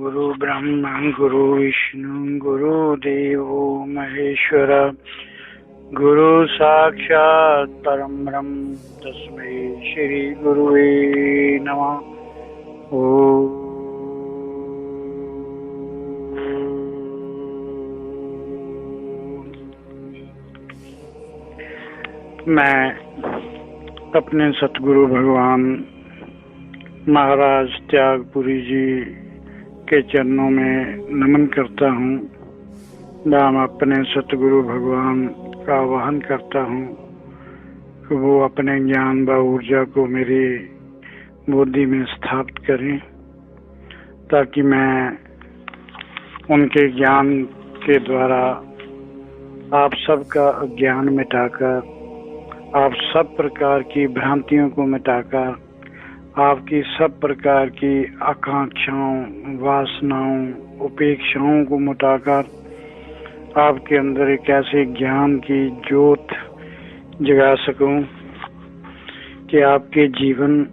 गुरु ब्रह्मा गुरु विष्णु गुरुदेवो महेश्वर गुरु साक्षात् परम ब्रह्म तस्मै श्री गुरुवे नमः। मैं अपने सतगुरु भगवान महाराज त्यागपुरी जी के चरणों में नमन करता हूँ। मैं अपने सतगुरु भगवान का आवाहन करता हूँ कि वो अपने ज्ञान व ऊर्जा को मेरी बुद्धि में स्थापित करें, ताकि मैं उनके ज्ञान के द्वारा आप सबका अज्ञान मिटाकर, आप सब प्रकार की भ्रांतियों को मिटाकर, आपकी सब प्रकार की आकांक्षाओं, वासनाओं, उपेक्षाओं को मिटाकर आपके अंदर एक ऐसे ज्ञान की ज्योत जगा सकूं कि आपके जीवन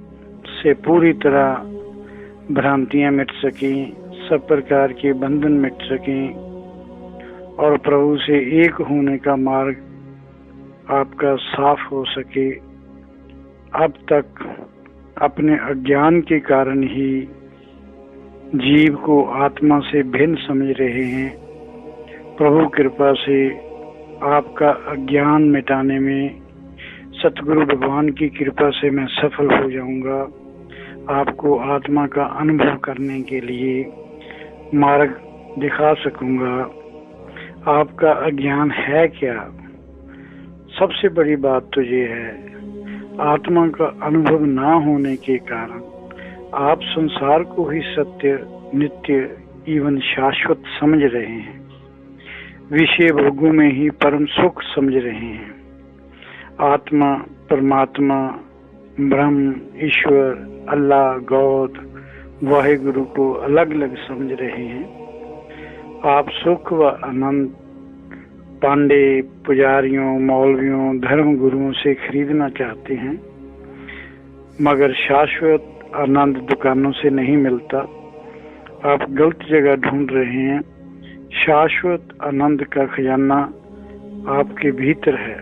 से पूरी तरह भ्रांतियां मिट सकें, सब प्रकार के बंधन मिट सकें और प्रभु से एक होने का मार्ग आपका साफ हो सके। अब तक अपने अज्ञान के कारण ही जीव को आत्मा से भिन्न समझ रहे हैं। प्रभु कृपा से आपका अज्ञान मिटाने में सतगुरु भगवान की कृपा से मैं सफल हो जाऊंगा। आपको आत्मा का अनुभव करने के लिए मार्ग दिखा सकूंगा। आपका अज्ञान है क्या? सबसे बड़ी बात तो ये है, आत्मा का अनुभव ना होने के कारण आप संसार को ही सत्य, नित्य एवं शाश्वत समझ रहे हैं, विषय भोगों में ही परम सुख समझ रहे हैं। आत्मा, परमात्मा, ब्रह्म, ईश्वर, अल्लाह, गॉड, वाहिगुरु को अलग अलग समझ रहे हैं। आप सुख व आनंद पांडे, पुजारियों, मौलवियों, धर्म गुरुओं से खरीदना चाहते हैं, मगर शाश्वत आनंद दुकानों से नहीं मिलता। आप गलत जगह ढूंढ रहे हैं। शाश्वत आनंद का खजाना आपके भीतर है,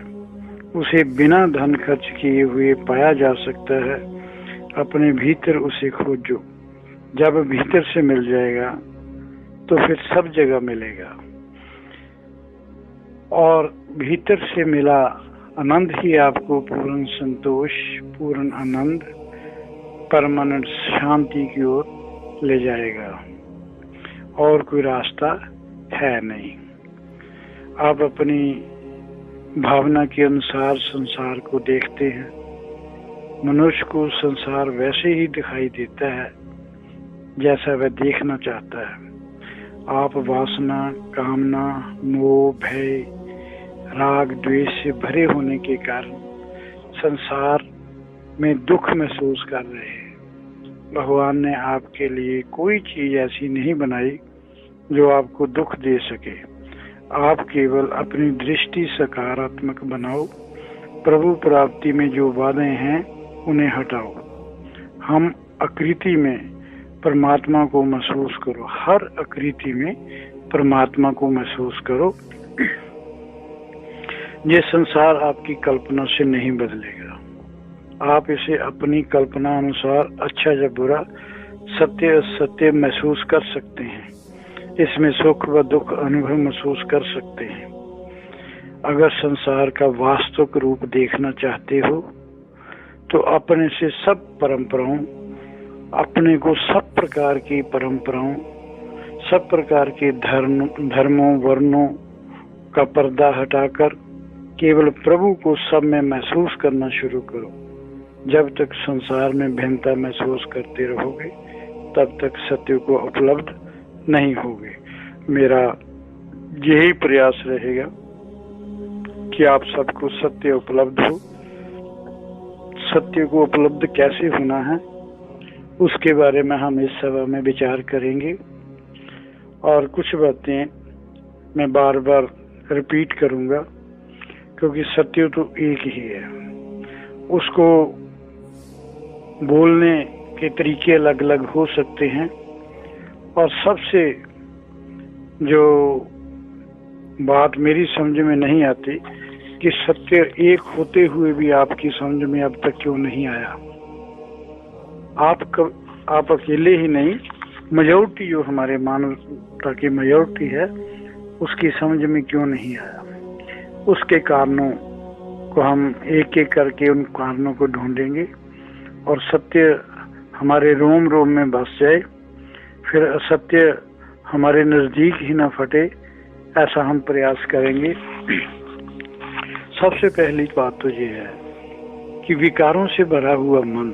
उसे बिना धन खर्च किए हुए पाया जा सकता है। अपने भीतर उसे खोजो। जब भीतर से मिल जाएगा तो फिर सब जगह मिलेगा, और भीतर से मिला आनंद ही आपको पूर्ण संतोष, पूर्ण आनंद, परमानेंट शांति की ओर ले जाएगा। और कोई रास्ता है नहीं। आप अपनी भावना के अनुसार संसार को देखते हैं। मनुष्य को संसार वैसे ही दिखाई देता है जैसा वह देखना चाहता है। आप वासना, कामना, मोह, भय, राग, द्वेष से भरे होने के कारण संसार में दुख महसूस कर रहे हैं। भगवान ने आपके लिए कोई चीज ऐसी नहीं बनाई जो आपको दुख दे सके। आप केवल अपनी दृष्टि सकारात्मक बनाओ। प्रभु प्राप्ति में जो बाधाएं हैं उन्हें हटाओ। हम आकृति में परमात्मा को महसूस करो। हर आकृति में परमात्मा को महसूस करो। ये संसार आपकी कल्पना से नहीं बदलेगा। आप इसे अपनी कल्पना अनुसार अच्छा या बुरा, सत्य असत्य महसूस कर सकते हैं। इसमें सुख व दुख अनुभव महसूस कर सकते हैं। अगर संसार का वास्तविक रूप देखना चाहते हो तो अपने से सब परंपराओं, अपने को सब प्रकार की परंपराओं, सब प्रकार के धर्मों, वर्णों का पर्दा हटाकर केवल प्रभु को सब में महसूस करना शुरू करो। जब तक संसार में भिन्नता महसूस करते रहोगे तब तक सत्य को उपलब्ध नहीं होगे। मेरा यही प्रयास रहेगा कि आप सबको सत्य उपलब्ध हो। सत्य को उपलब्ध कैसे होना है उसके बारे में हम इस सभा में विचार करेंगे, और कुछ बातें मैं बार बार रिपीट करूंगा क्योंकि सत्य तो एक ही है। उसको बोलने के तरीके अलग अलग हो सकते हैं, और सबसे जो बात मेरी समझ में नहीं आती कि सत्य एक होते हुए भी आपकी समझ में अब तक क्यों नहीं आया। आप अकेले ही नहीं, मेजॉरिटी जो हमारे मानवता की मेजॉरिटी है उसकी समझ में क्यों नहीं आया। उसके कारणों को हम एक एक करके उन कारणों को ढूंढेंगे और सत्य हमारे रोम रोम में बस जाए, फिर असत्य हमारे नजदीक ही ना फटे, ऐसा हम प्रयास करेंगे। सबसे पहली बात तो ये है कि विकारों से भरा हुआ मन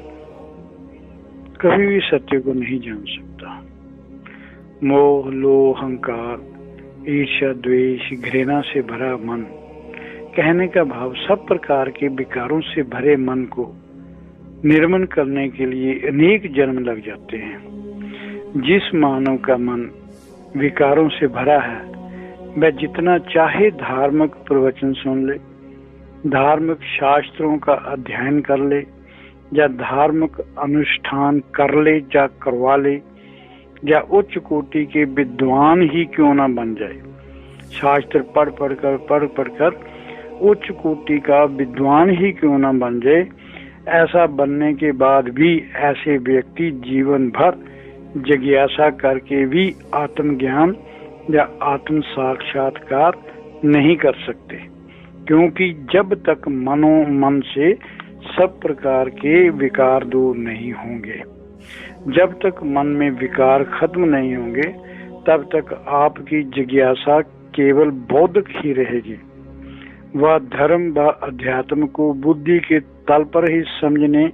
कभी भी सत्य को नहीं जान सकता। मोह, लोभ, अहंकार, ईर्ष्या, द्वेष, घृणा से भरा मन, कहने का भाव सब प्रकार के विकारों से भरे मन को निर्मल करने के लिए अनेक जन्म लग जाते हैं। जिस मानव का मन विकारों से भरा है वह जितना चाहे धार्मिक प्रवचन सुन ले, धार्मिक शास्त्रों का अध्ययन कर ले या धार्मिक अनुष्ठान कर ले या करवा ले या उच्च कोटि के विद्वान ही क्यों ना बन जाए, शास्त्र पढ़ पढ़कर उच्च कोटि का विद्वान ही क्यों ना बन जाए, ऐसा बनने के बाद भी ऐसे व्यक्ति जीवन भर जिज्ञासा करके भी आत्मज्ञान या आत्म साक्षात्कार नहीं कर सकते। क्योंकि जब तक मन से सब प्रकार के विकार दूर नहीं होंगे, जब तक मन में विकार खत्म नहीं होंगे, तब तक आपकी जिज्ञासा केवल बौद्धिक ही रहेगी। वह धर्म व अध्यात्म को बुद्धि के तल पर ही समझने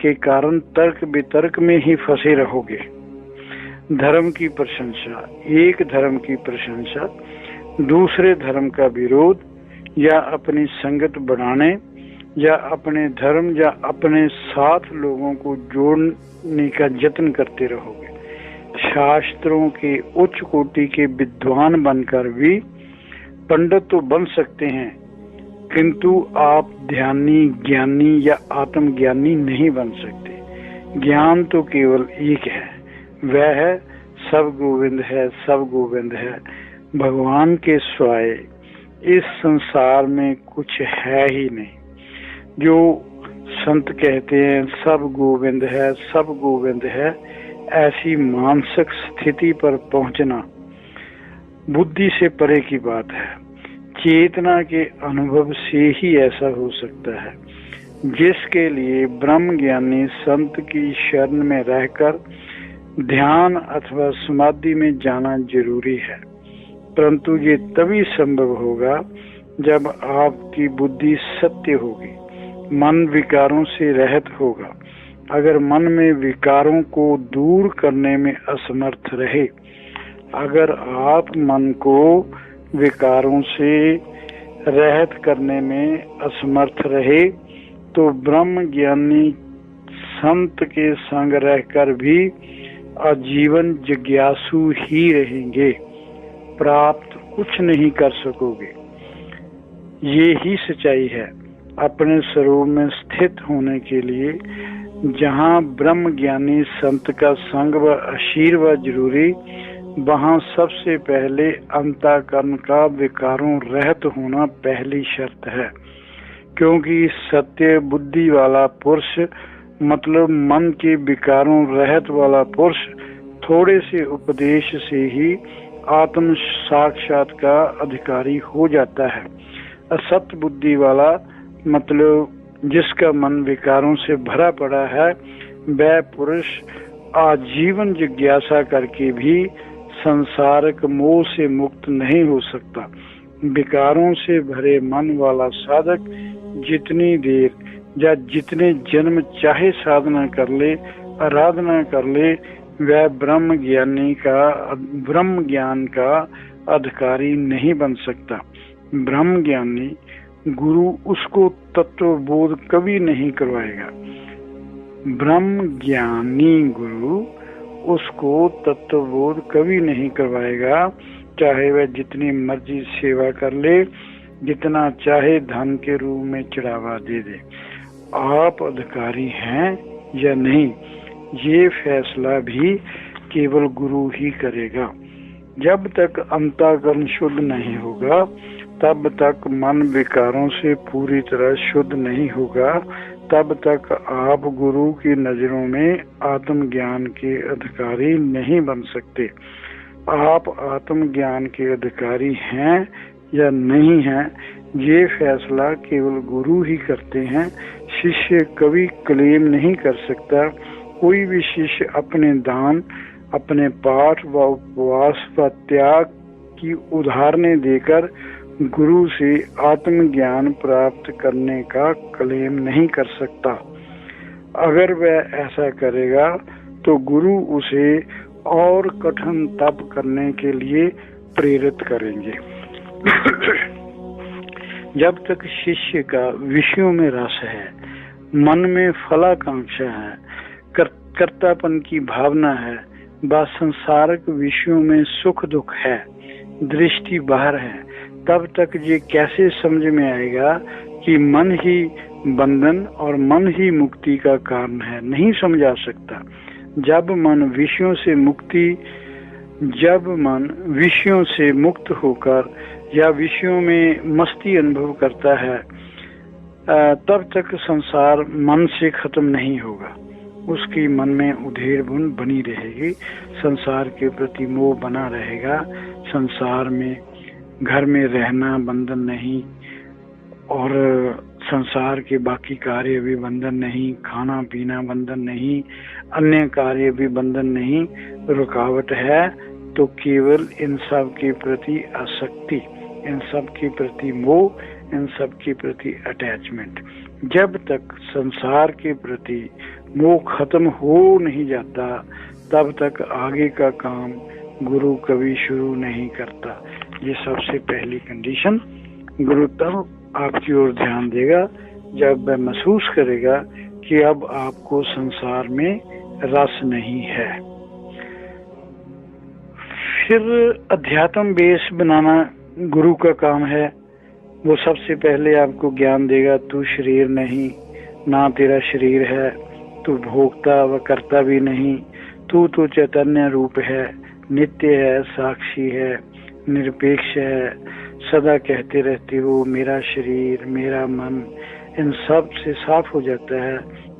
के कारण तर्क वितर्क में ही फंसे रहोगे। धर्म की प्रशंसा, एक धर्म की प्रशंसा, दूसरे धर्म का विरोध या अपनी संगत बढ़ाने या अपने धर्म या अपने साथ लोगों को जोड़ने का यत्न करते रहोगे। शास्त्रों के उच्च कोटि के विद्वान बनकर भी पंडित तो बन सकते हैं, किंतु आप ध्यानी, ज्ञानी या आत्मज्ञानी नहीं बन सकते। ज्ञान तो केवल एक है, वह है सब गोविंद है, सब गोविंद है। भगवान के सिवाय इस संसार में कुछ है ही नहीं। जो संत कहते हैं सब गोविंद है, सब गोविंद है, ऐसी मानसिक स्थिति पर पहुंचना बुद्धि से परे की बात है। चेतना के अनुभव से ही ऐसा हो सकता है, जिसके लिए ब्रह्म ज्ञानी संत की शरण में रहकर ध्यान अथवा समाधि में जाना जरूरी है। परंतु ये तभी संभव होगा जब आपकी बुद्धि सत्य होगी, मन विकारों से रहित होगा। अगर मन में विकारों को दूर करने में असमर्थ रहे, अगर आप मन को विकारों से रहित करने में असमर्थ रहे, तो ब्रह्म ज्ञानी संत के संग रहकर भी आजीवन जिज्ञासु ही रहेंगे, प्राप्त कुछ नहीं कर सकोगे। ये ही सच्चाई है। अपने स्वरूप में स्थित होने के लिए जहाँ ब्रह्म ज्ञानी संत का संग व आशीर्वाद जरूरी, वहाँ सबसे पहले अंतःकरण का विकारों रहित होना पहली शर्त है। क्योंकि सत्य बुद्धि वाला पुरुष, मतलब मन के विकारों रहित वाला पुरुष, थोड़े से उपदेश से ही आत्म साक्षात का अधिकारी हो जाता है। असत बुद्धि वाला, मतलब जिसका मन विकारों से भरा पड़ा है, वह पुरुष आजीवन जिज्ञासा करके भी संसारिक मोह से मुक्त नहीं हो सकता। विकारों से भरे मन वाला साधक जितनी देर या जितने जन्म चाहे साधना कर ले, आराधना कर ले, वह ब्रह्म ज्ञान का अधिकारी नहीं बन सकता। ब्रह्म ज्ञानी गुरु उसको तत्वबोध कभी नहीं करवाएगा। ब्रह्म ज्ञानी गुरु उसको तत्वबोध कभी नहीं करवाएगा, चाहे वह जितनी मर्जी सेवा कर ले, जितना चाहे धन के रूप में चढ़ावा दे दे। आप अधिकारी हैं या नहीं, ये फैसला भी केवल गुरु ही करेगा। जब तक अंतःकरण शुद्ध नहीं होगा तब तक मन विकारों से पूरी तरह शुद्ध नहीं होगा, तब तक आप गुरु की नजरों में आत्मज्ञान के अधिकारी नहीं बन सकते। आप आत्मज्ञान के अधिकारी हैं या नहीं हैं, ये फैसला केवल गुरु ही करते हैं। शिष्य कभी क्लेम नहीं कर सकता। कोई भी शिष्य अपने दान, अपने पाठ व उपवास व त्याग की उदाहरणें देकर गुरु से आत्मज्ञान प्राप्त करने का क्लेम नहीं कर सकता। अगर वह ऐसा करेगा तो गुरु उसे और कठिन तप करने के लिए प्रेरित करेंगे। जब तक शिष्य का विषयों में रस है, मन में फलाकांक्षा है, कर्तापन की भावना है, व संसारिक विषयों में सुख दुख है, दृष्टि बाहर है, तब तक ये कैसे समझ में आएगा कि मन ही बंधन और मन ही मुक्ति का कारण है? नहीं समझा सकता। जब मन विषयों से मुक्त होकर या विषयों में मस्ती अनुभव करता है, तब तक संसार मन से खत्म नहीं होगा। उसकी मन में उधेड़ बुन बनी रहेगी, संसार के प्रति मोह बना रहेगा। संसार में घर में रहना बंधन नहीं, और संसार के बाकी कार्य भी बंधन नहीं, खाना पीना बंधन नहीं, अन्य कार्य भी बंधन नहीं। रुकावट है तो केवल इन सब के प्रति आसक्ति, इन सब के प्रति मोह, इन सब के प्रति अटैचमेंट। जब तक संसार के प्रति मोह खत्म हो नहीं जाता तब तक आगे का काम गुरु कभी शुरू नहीं करता। ये सबसे पहली कंडीशन। गुरु तब आपकी ओर ध्यान देगा जब वह महसूस करेगा कि अब आपको संसार में रस नहीं है। फिर अध्यात्म बेस बनाना गुरु का काम है। वो सबसे पहले आपको ज्ञान देगा, तू शरीर नहीं, ना तेरा शरीर है, तू भोगता व करता भी नहीं, तू तो चैतन्य रूप है, नित्य है, साक्षी है, निरपेक्ष है, सदा कहते रहते हो मेरा शरीर, मेरा मन। इन सब से साफ हो जाता है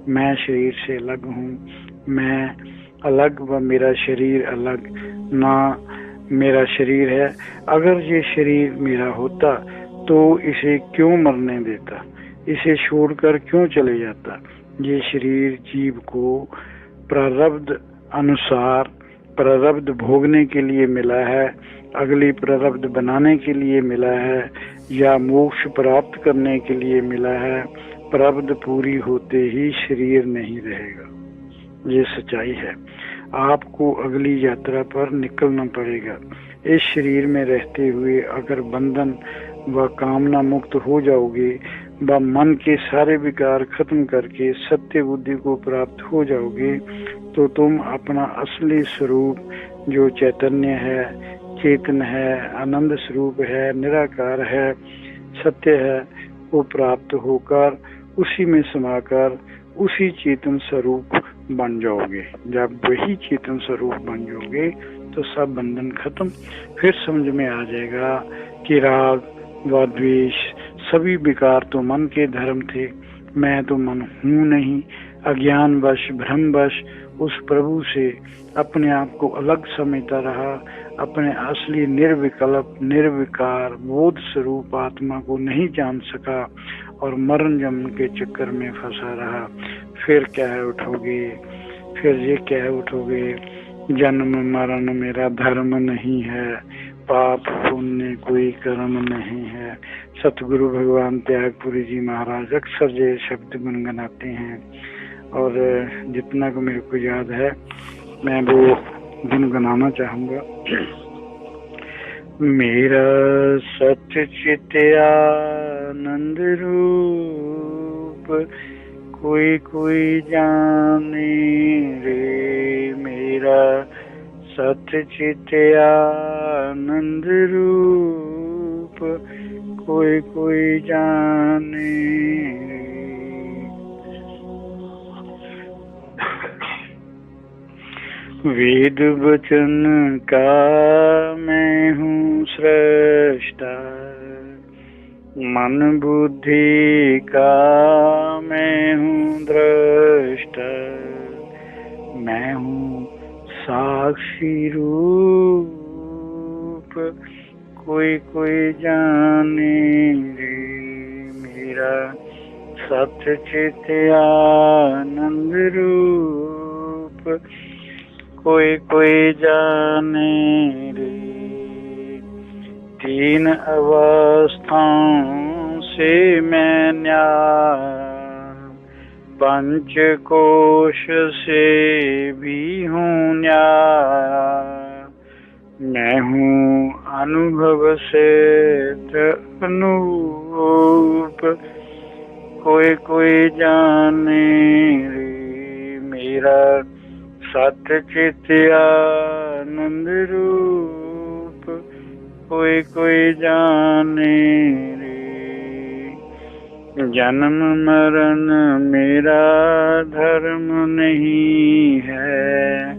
मैं शरीर से अलग हूँ, मैं अलग व मेरा शरीर अलग, ना मेरा शरीर है। अगर ये शरीर मेरा होता तो इसे क्यों मरने देता, इसे छोड़कर क्यों चले जाता। ये शरीर जीव को प्रारब्ध अनुसार प्रारब्ध भोगने के लिए मिला है, अगली प्रारब्ध बनाने के लिए मिला है, या मोक्ष प्राप्त करने के लिए मिला है। प्रारब्ध पूरी होते ही शरीर नहीं रहेगा। ये सच्चाई है। आपको अगली यात्रा पर निकलना पड़ेगा। इस शरीर में रहते हुए अगर बंधन व कामना मुक्त हो जाओगे व मन के सारे विकार खत्म करके सत्य बुद्धि को प्राप्त हो जाओगे तो तुम अपना असली स्वरूप जो चैतन्य है, चेतन है, आनंद स्वरूप है, निराकार है, सत्य है, वो प्राप्त होकर उसी में समाकर उसी चेतन स्वरूप बन जाओगे। जब वही चेतन स्वरूप बन जाओगे तो सब बंधन खत्म। फिर समझ में आ जाएगा कि राग व द्वेष सभी विकार तो मन के धर्म थे, मैं तो मन हूँ नहीं। अज्ञानवश भ्रमवश उस प्रभु से अपने आप को अलग समझता रहा, अपने असली निर्विकल्प निर्विकार बोध स्वरूप आत्मा को नहीं जान सका और मरण जन्म के चक्कर में फंसा रहा। फिर कह उठोगे, फिर ये कह उठोगे जन्म मरण मेरा धर्म नहीं है, पाप पुण्य कोई कर्म नहीं है। सतगुरु भगवान त्यागपुरी जी महाराज अक्सर ये शब्द गुनगुनाते हैं और जितना को मेरे को याद है मैं वो गुनगुनाना चाहूंगा। मेरा सत्य चित आनंद रूप कोई कोई जाने रे, मेरा सत्य चित आनंद रूप कोई कोई जाने रे। वेद वचन का मैं हूँ सृष्टा, मन बुद्धि का मैं हूँ दृष्टा, मैं हूँ साक्षी रूप, कोई कोई जाने रे मेरा सत्य चित आनंद रूप, कोई कोई जाने रे। तीन अवस्थाओं से मैं न्याय, पंचकोश से भी हूँ न्याय, मैं हूँ अनुभव से अनूप, कोई कोई जाने रे मेरा सत्य चित आनंद रूप, कोई कोई जाने रे। जन्म मरण मेरा धर्म नहीं है,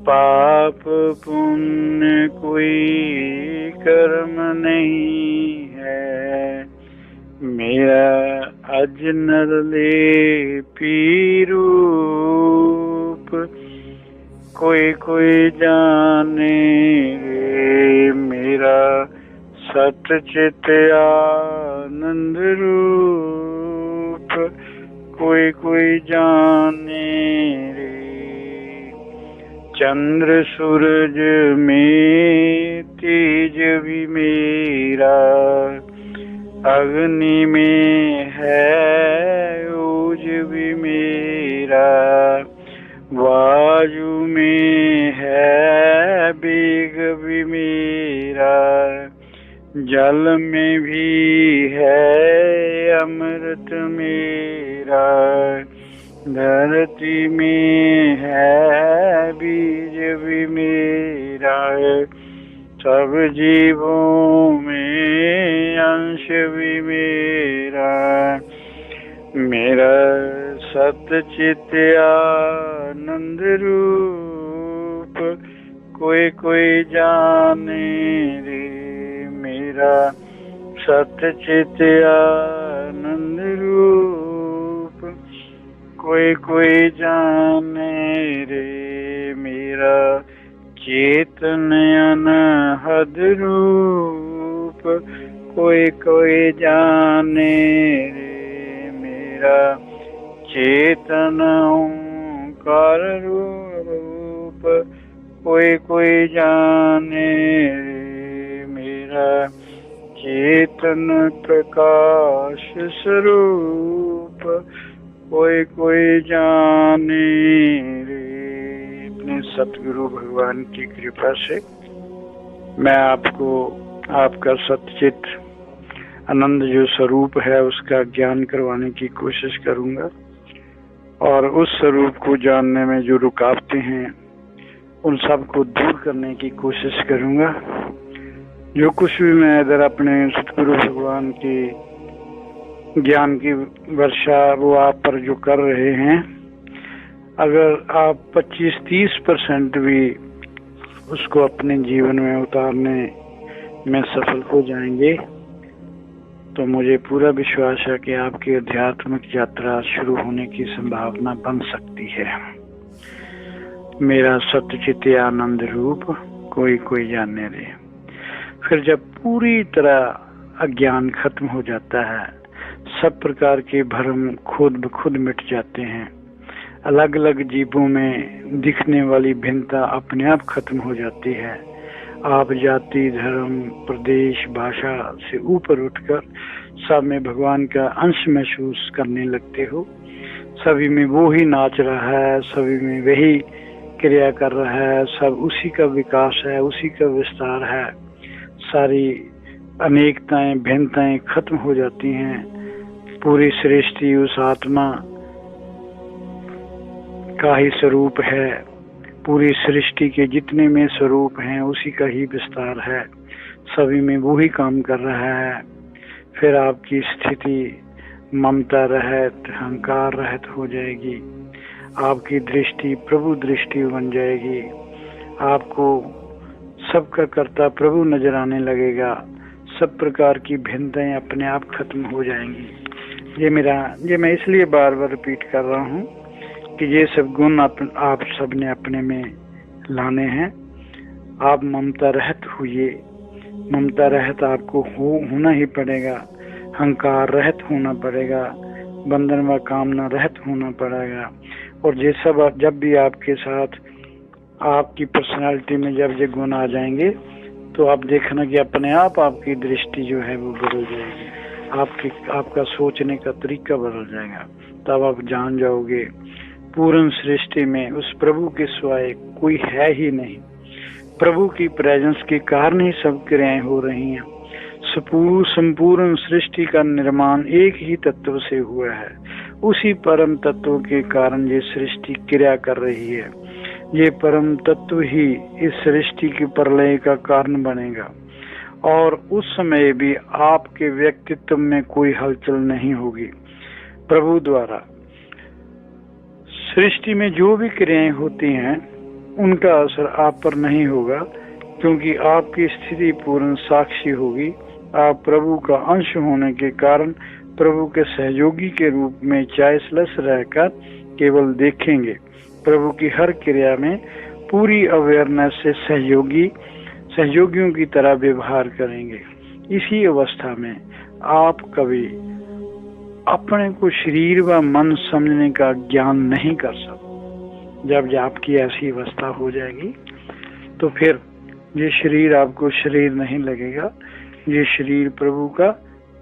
पाप पुण्य कोई कर्म नहीं है, मेरा अजनर लेपी रूप, कोई कोई जाने रे मेरा सत्य चित आनंद रूप, कोई कोई जाने रे। चंद्र सूरज में तेज भी मेरा, अग्नि में है ओज भी मेरा, वायु में है वेग भी मेरा, जल में भी है अमृत मेरा, धरती में है बीज भी मेरा, सब जीवों में अंश भी मेरा, मेरा सत्य चित आनंद रूप, कोई कोई जाने रे मेरा सत्य चित आनंद रूप, कोई कोई जाने रे मेरा चेतन अनहद रूप, कोई कोई जाने रे मेरा चेतन ओंकार रूप, कोई कोई जाने रे मेरा चेतन प्रकाश स्वरूप, कोई कोई जाने रे। अपने सतगुरु भगवान की कृपा से मैं आपको आपका सच्चित आनंद जो स्वरूप है उसका ज्ञान करवाने की कोशिश करूंगा, और उस स्वरूप को जानने में जो रुकावटें हैं उन सब को दूर करने की कोशिश करूंगा। जो कुछ भी मैं इधर अपने सतगुरु भगवान की ज्ञान की वर्षा वो आप पर जो कर रहे हैं, अगर आप 25-30% भी उसको अपने जीवन में उतारने में सफल हो जाएंगे तो मुझे पूरा विश्वास है कि आपकी आध्यात्मिक यात्रा शुरू होने की संभावना बन सकती है। मेरा सत्यचित आनंद रूप, कोई कोई जाने रे। फिर जब पूरी तरह अज्ञान खत्म हो जाता है, सब प्रकार के भ्रम खुद ब खुद मिट जाते हैं, अलग अलग जीवों में दिखने वाली भिन्नता अपने आप खत्म हो जाती है, आप जाति धर्म प्रदेश भाषा से ऊपर उठकर सब में भगवान का अंश महसूस करने लगते हो। सभी में वो ही नाच रहा है, सभी में वही क्रिया कर रहा है, सब उसी का विकास है, उसी का विस्तार है। सारी अनेकताएं भिन्नताएं खत्म हो जाती हैं। पूरी सृष्टि उस आत्मा का ही स्वरूप है, पूरी सृष्टि के जितने में स्वरूप हैं उसी का ही विस्तार है, सभी में वो ही काम कर रहा है। फिर आपकी स्थिति ममता रहित अहंकार रहित हो जाएगी। आपकी दृष्टि प्रभु दृष्टि बन जाएगी। आपको सबका कर्ता प्रभु नजर आने लगेगा। सब प्रकार की भिन्नताएं अपने आप खत्म हो जाएंगी। ये मैं इसलिए बार बार रिपीट कर रहा हूँ कि ये सब गुण आप सब ने अपने में लाने हैं। आप ममता रहित हुए। ममता रहित आपको होना ही पड़ेगा। अहंकार रहित होना पड़ेगा। बंधन व कामना रहित होना पड़ेगा। और ये सब जब भी आपके साथ आपकी पर्सनालिटी में जब ये गुण आ जाएंगे तो आप देखना कि अपने आप आपकी दृष्टि जो है वो बदल जाएगी। आपका सोचने का तरीका बदल जाएगा। तब आप जान जाओगे पूर्ण सृष्टि में उस प्रभु के सिवाय कोई है ही नहीं। प्रभु की प्रेजेंस के कारण ही सब क्रियाएं हो रही हैं। संपूर्ण सृष्टि का निर्माण एक ही तत्व से हुआ है। उसी परम तत्व के कारण ये सृष्टि क्रिया कर रही है। ये परम तत्व ही इस सृष्टि की प्रलय का कारण बनेगा। और उस समय भी आपके व्यक्तित्व में कोई हलचल नहीं होगी। प्रभु द्वारा सृष्टि में जो भी क्रियाएं होती हैं उनका असर आप पर नहीं होगा, क्योंकि आपकी स्थिति पूर्ण साक्षी होगी। आप प्रभु का अंश होने के कारण प्रभु के सहयोगी के रूप में चॉइसलेस रहकर केवल देखेंगे। प्रभु की हर क्रिया में पूरी अवेयरनेस से सहयोगियों की तरह व्यवहार करेंगे। इसी अवस्था में आप कभी अपने को शरीर व मन समझने का ज्ञान नहीं कर सकते। जब आपकी ऐसी अवस्था हो जाएगी तो फिर ये शरीर आपको शरीर नहीं लगेगा। ये शरीर प्रभु का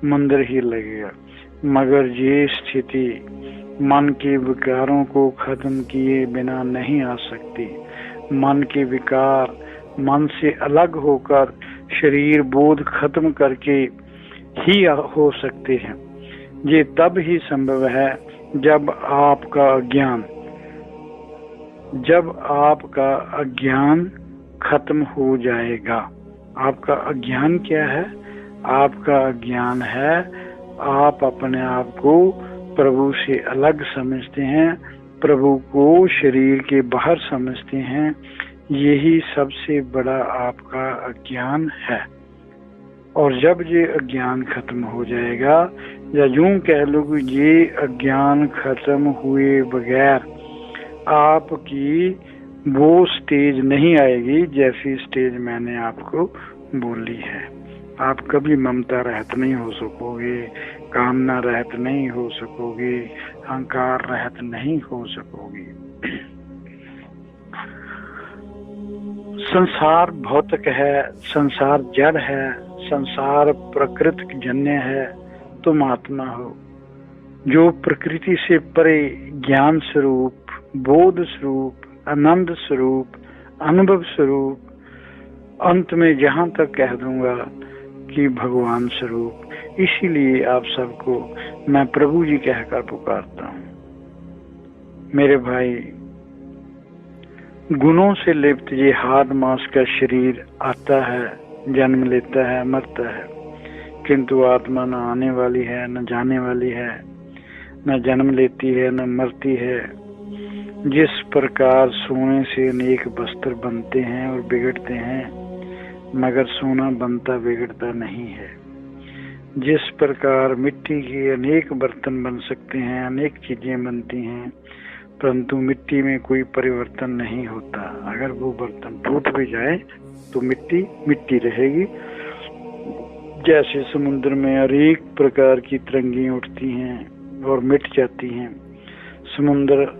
मंदिर ही लगेगा। मगर ये स्थिति मन के विकारों को खत्म किए बिना नहीं आ सकती। मन के विकार मन से अलग होकर शरीर बोध खत्म करके ही हो सकते हैं। ये तब ही संभव है जब आपका अज्ञान खत्म हो जाएगा। आपका अज्ञान क्या है? आपका अज्ञान है आप अपने आप को प्रभु से अलग समझते हैं, प्रभु को शरीर के बाहर समझते हैं। यही सबसे बड़ा आपका अज्ञान है। और जब ये अज्ञान खत्म हो जाएगा, या यूं कह लो कि ये अज्ञान खत्म हुए बगैर आपकी वो स्टेज नहीं आएगी जैसी स्टेज मैंने आपको बोली है। आप कभी ममता रहित नहीं हो सकोगे, कामना रहित नहीं हो सकोगे, अहंकार रहित नहीं हो सकोगे। संसार भौतिक है, संसार जड़ है, संसार प्रकृति जन्य है। तुम आत्मा हो जो प्रकृति से परे ज्ञान स्वरूप, बोध स्वरूप, आनंद स्वरूप, अनुभव स्वरूप, अंत में जहां तक कह दूंगा कि भगवान स्वरूप। इसीलिए आप सबको मैं प्रभु जी कहकर पुकारता हूँ। मेरे भाई, गुणों से लिप्त ये हाथ मांस का शरीर आता है, जन्म लेता है, मरता है, किंतु आत्मा न आने वाली है, न जाने वाली है, न जन्म लेती है, न मरती है। जिस प्रकार सोने से अनेक वस्त्र बनते हैं और बिगड़ते हैं, मगर सोना बनता बिगड़ता नहीं है। जिस प्रकार मिट्टी के अनेक बर्तन बन सकते हैं, अनेक चीजें बनती हैं, परंतु मिट्टी में कोई परिवर्तन नहीं होता। अगर वो बर्तन टूट भी जाए तो मिट्टी मिट्टी रहेगी। जैसे समुद्र में अनेक प्रकार की तरंगें उठती हैं और मिट जाती हैं। समुद्र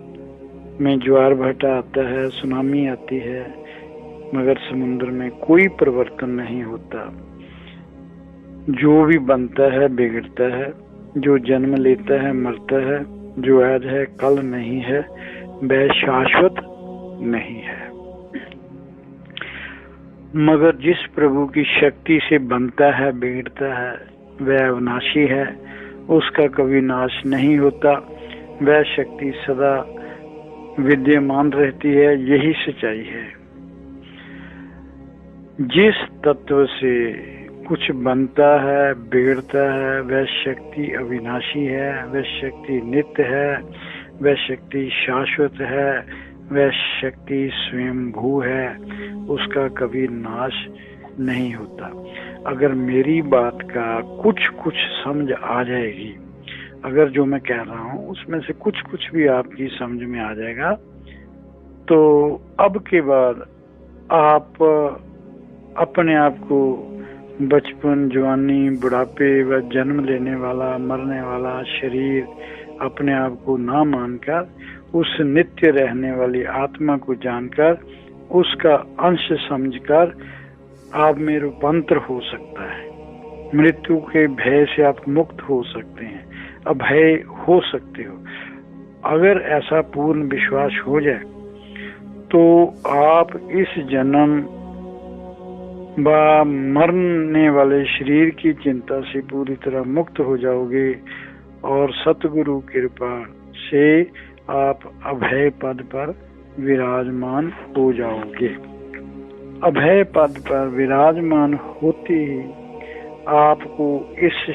में ज्वार भाटा आता है, सुनामी आती है, मगर समुद्र में कोई परिवर्तन नहीं होता। जो भी बनता है बिगड़ता है, जो जन्म लेता है मरता है, जो आज है कल नहीं है, वह शाश्वत नहीं है। मगर जिस प्रभु की शक्ति से बनता है बिगड़ता है, वह अविनाशी है, उसका कभी नाश नहीं होता। वह शक्ति सदा विद्यमान रहती है। यही सच्चाई है। जिस तत्व से कुछ बनता है बिगड़ता है, वह शक्ति अविनाशी है, वह शक्ति नित्य है, वह शक्ति शाश्वत है, वह शक्ति स्वयंभू है, उसका कभी नाश नहीं होता। अगर मेरी बात का कुछ कुछ समझ आ जाएगी, अगर जो मैं कह रहा हूँ उसमें से कुछ कुछ भी आपकी समझ में आ जाएगा, तो अब के बाद आप अपने आप को बचपन, जवानी, बुढ़ापे व जन्म लेने वाला, मरने वाला शरीर अपने आप को ना मानकर उस नित्य रहने वाली आत्मा को जानकर उसका अंश समझकर आप में रूपांतर हो सकता है। मृत्यु के भय से आप मुक्त हो सकते हैं, अभय हो सकते हो। अगर ऐसा पूर्ण विश्वास हो जाए तो आप इस जन्म व मरने वाले शरीर की चिंता से पूरी तरह मुक्त हो जाओगे और सतगुरु कृपा से आप अभय पद पर विराजमान हो जाओगे। अभय पद पर विराजमान होते ही आपको इस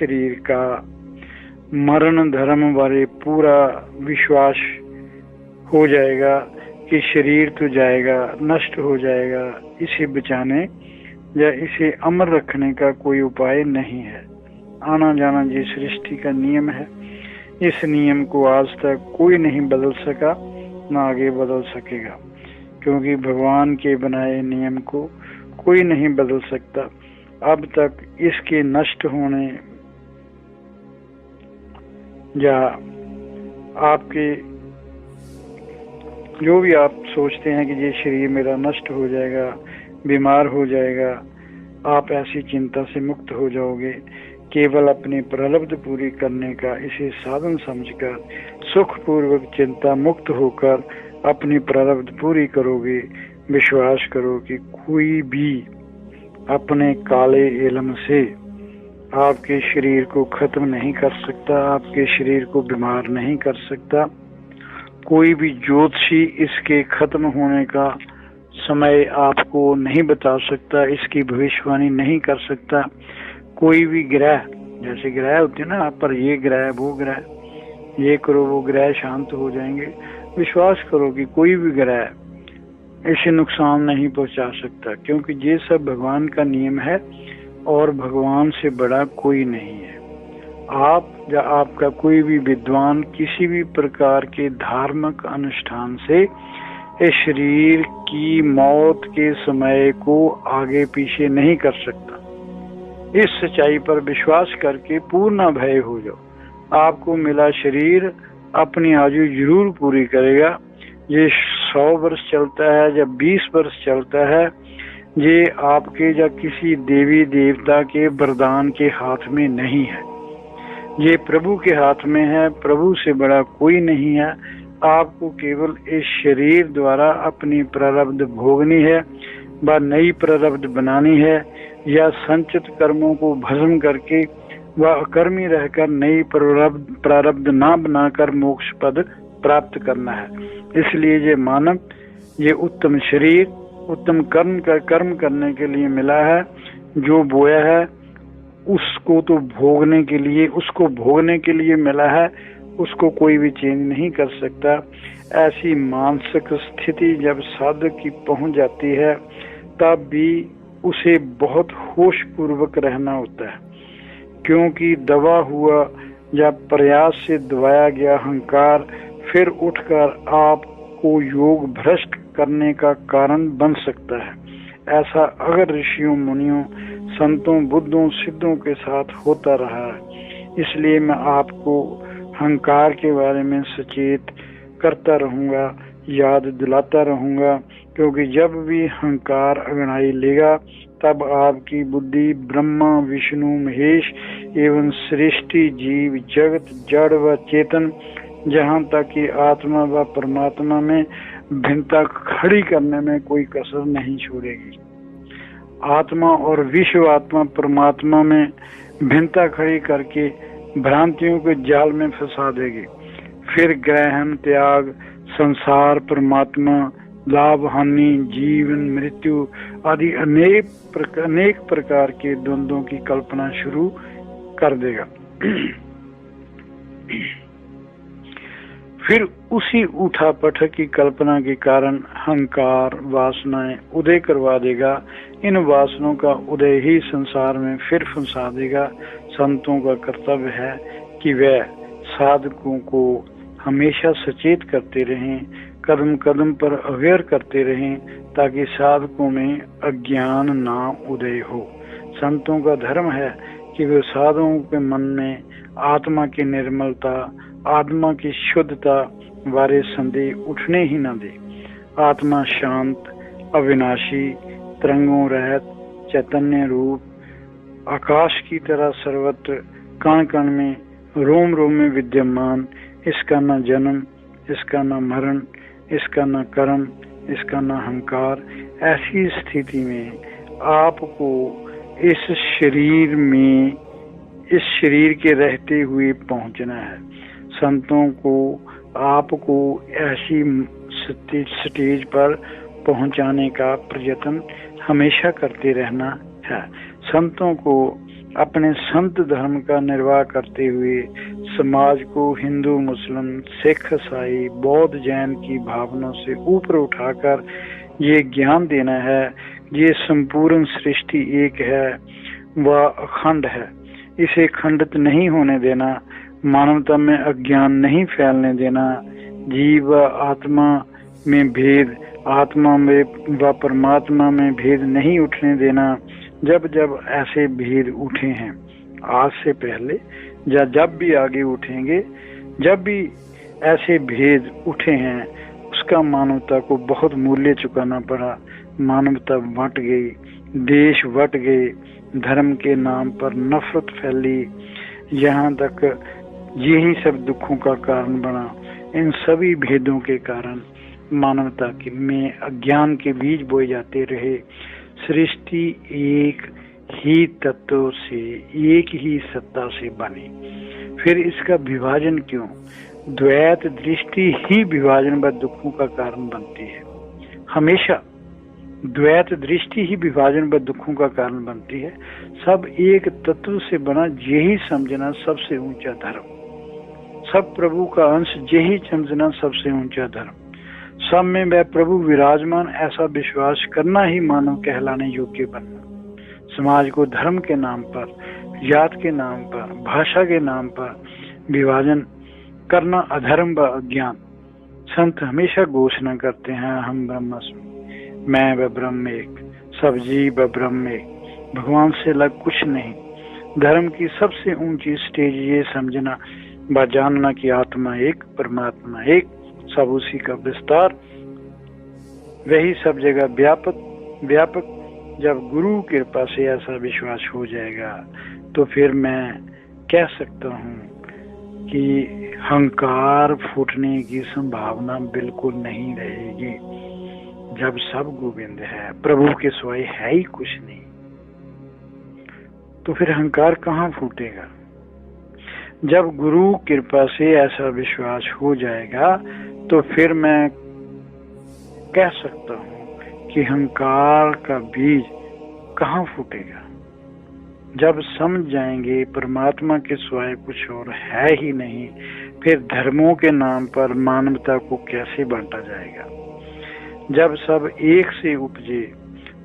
शरीर का मरण धर्म बारे पूरा विश्वास हो जाएगा कि शरीर तो जाएगा, नष्ट हो जाएगा, इसे बचाने या इसे अमर रखने का कोई उपाय नहीं है। आना जाना ये सृष्टि का नियम है। इस नियम को आज तक कोई नहीं बदल सका, ना आगे बदल सकेगा, क्योंकि भगवान के बनाए नियम को कोई नहीं बदल सकता। अब तक इसके नष्ट होने या आपके जो भी आप सोचते हैं कि ये शरीर मेरा नष्ट हो जाएगा, बीमार हो जाएगा, आप ऐसी चिंता से मुक्त हो जाओगे। केवल अपनी प्रारब्ध पूरी करने का इसे साधन समझकर सुखपूर्वक चिंता मुक्त होकर अपनी प्रारब्ध पूरी करोगे। विश्वास करो कि कोई भी अपने काले इल्म से आपके शरीर को खत्म नहीं कर सकता, आपके शरीर को बीमार नहीं कर सकता। कोई भी ज्योतिषी इसके खत्म होने का समय आपको नहीं बता सकता, इसकी भविष्यवाणी नहीं कर सकता। कोई भी ग्रह, जैसे ग्रह होते हैं ना, आप पर ये ग्रह, वो ग्रह, ये करो वो ग्रह शांत हो जाएंगे। विश्वास करो कि कोई भी ग्रह इसे नुकसान नहीं पहुंचा सकता, क्योंकि ये सब भगवान का नियम है और भगवान से बड़ा कोई नहीं है। आप या आपका कोई भी विद्वान किसी भी प्रकार के धार्मिक अनुष्ठान से इस शरीर की मौत के समय को आगे पीछे नहीं कर सकता। इस सच्चाई पर विश्वास करके पूर्ण भय हो जाओ। आपको मिला शरीर अपनी आयु जरूर पूरी करेगा। ये 100 वर्ष चलता है या 20 वर्ष चलता है, ये आपके या किसी देवी देवता के वरदान के हाथ में नहीं है, ये प्रभु के हाथ में है। प्रभु से बड़ा कोई नहीं है। आपको केवल इस शरीर द्वारा अपनी प्रारब्ध भोगनी है व नई प्रारब्ध बनानी है, या संचित कर्मों को भस्म करके व अकर्मी रहकर नई प्रारब्ध ना बनाकर मोक्ष पद प्राप्त करना है। इसलिए ये मानव ये उत्तम शरीर उत्तम कर्म करने के लिए मिला है। जो बोया है उसको भोगने के लिए मिला है, उसको कोई भी चेंज नहीं कर सकता। ऐसी मानसिक स्थिति जब साधक की पहुंच जाती है तब भी उसे बहुत होश पूर्वक रहना होता है, क्योंकि दबा हुआ या प्रयास से दबाया गया अहंकार फिर उठकर आपको योग भ्रष्ट करने का कारण बन सकता है। ऐसा अगर ऋषियों, मुनियों, संतों, बुद्धों, सिद्धों के साथ होता रहा है। इसलिए मैं आपको अहंकार के बारे में सचेत करता रहूंगा, याद दिलाता रहूंगा, क्योंकि जब भी अहंकार अंगड़ाई लेगा तब आपकी बुद्धि ब्रह्मा, विष्णु, महेश एवं सृष्टि, जीव, जगत, जड़ व चेतन, जहाँ तक कि आत्मा व परमात्मा में भिन्नता खड़ी करने में कोई कसर नहीं छोड़ेगी। आत्मा और विश्व आत्मा परमात्मा में भिन्नता खड़ी करके भ्रांतियों के जाल में फंसा देगी। फिर ग्रहण, त्याग, संसार, परमात्मा, लाभ, हानि, जीवन, मृत्यु आदि अनेक प्रकार के द्वंद्वों की कल्पना शुरू कर देगा। फिर उसी उठा पटक की कल्पना के कारण अहंकार वासनाएं उदय करवा देगा। इन वासनाओं का उदय ही संसार में फिर फंसा देगा। संतों का कर्तव्य है कि वह साधकों को हमेशा सचेत करते रहें, कदम कदम पर अवेयर करते रहें, ताकि साधकों में अज्ञान ना उदय हो। संतों का धर्म है कि वे साधुओं के मन में आत्मा की निर्मलता, आत्मा की शुद्धता वाले संदेह उठने ही न दे। आत्मा शांत, अविनाशी, तरंगों रहित, चैतन्य रूप, आकाश की तरह सर्वत्र, कण कण में, रोम रोम में विद्यमान, इसका न जन्म, इसका न मरण, इसका न कर्म, इसका न अहंकार। ऐसी स्थिति में आपको इस शरीर में, इस शरीर के रहते हुए पहुंचना है। संतों को आपको ऐसी स्टेज पर पहुंचाने का प्रयत्न हमेशा करते रहना है। संतों को अपने संत धर्म का निर्वाह करते हुए समाज को हिंदू, मुस्लिम, सिख, ईसाई, बौद्ध, जैन की भावनाओं से ऊपर उठाकर ये ज्ञान देना है, ये संपूर्ण सृष्टि एक है, वह अखंड है, इसे खंडित नहीं होने देना, मानवता में अज्ञान नहीं फैलने देना, जीव आत्मा में भेद, आत्मा में व परमात्मा में भेद नहीं उठने देना। जब जब ऐसे भेद उठे हैं आज से पहले या जब भी आगे उठेंगे, जब भी ऐसे भेद उठे हैं, उसका मानवता को बहुत मूल्य चुकाना पड़ा। मानवता बंट गई, देश बंट गए, धर्म के नाम पर नफरत फैली, यहाँ तक यही सब दुखों का कारण बना। इन सभी भेदों के कारण मानवता में अज्ञान के बीज बोए जाते रहे। सृष्टि एक ही तत्व से, एक ही सत्ता से बनी, फिर इसका विभाजन क्यों? द्वैत दृष्टि ही विभाजन व दुखों का कारण बनती है। हमेशा द्वैत दृष्टि ही विभाजन व दुखों का कारण बनती है। सब एक तत्व से बना, यही समझना सबसे ऊंचा धर्म। सब प्रभु का अंश, यही समझना सबसे ऊंचा धर्म। सब में वह प्रभु विराजमान, ऐसा विश्वास करना ही मानव कहलाने योग्य बनना। समाज को धर्म के नाम पर, जात के नाम पर, भाषा के नाम पर विभाजन करना अधर्म व अज्ञान। संत हमेशा घोषणा करते हैं, हम ब्रह्मास्मि, मैं व ब्रह्म एक, सब जीव व ब्रह्म एक, भगवान से अलग कुछ नहीं। धर्म की सबसे ऊंची स्टेज ये समझना व जानना कि आत्मा एक, परमात्मा एक, सब उसी का विस्तार, वही सब जगह व्यापक। जब गुरु कृपा से ऐसा विश्वास हो जाएगा तो फिर मैं कह सकता हूँ कि अहंकार फूटने की संभावना बिल्कुल नहीं रहेगी। जब सब गोविंद है, प्रभु के सिवाय है ही कुछ नहीं, तो फिर अहंकार कहाँ फूटेगा? जब गुरु कृपा से ऐसा विश्वास हो जाएगा तो फिर मैं कह सकता हूँ कि अहंकार का बीज कहाँ फूटेगा। जब समझ जाएंगे परमात्मा के सिवाय कुछ और है ही नहीं, फिर धर्मों के नाम पर मानवता को कैसे बांटा जाएगा? जब सब एक से उपजे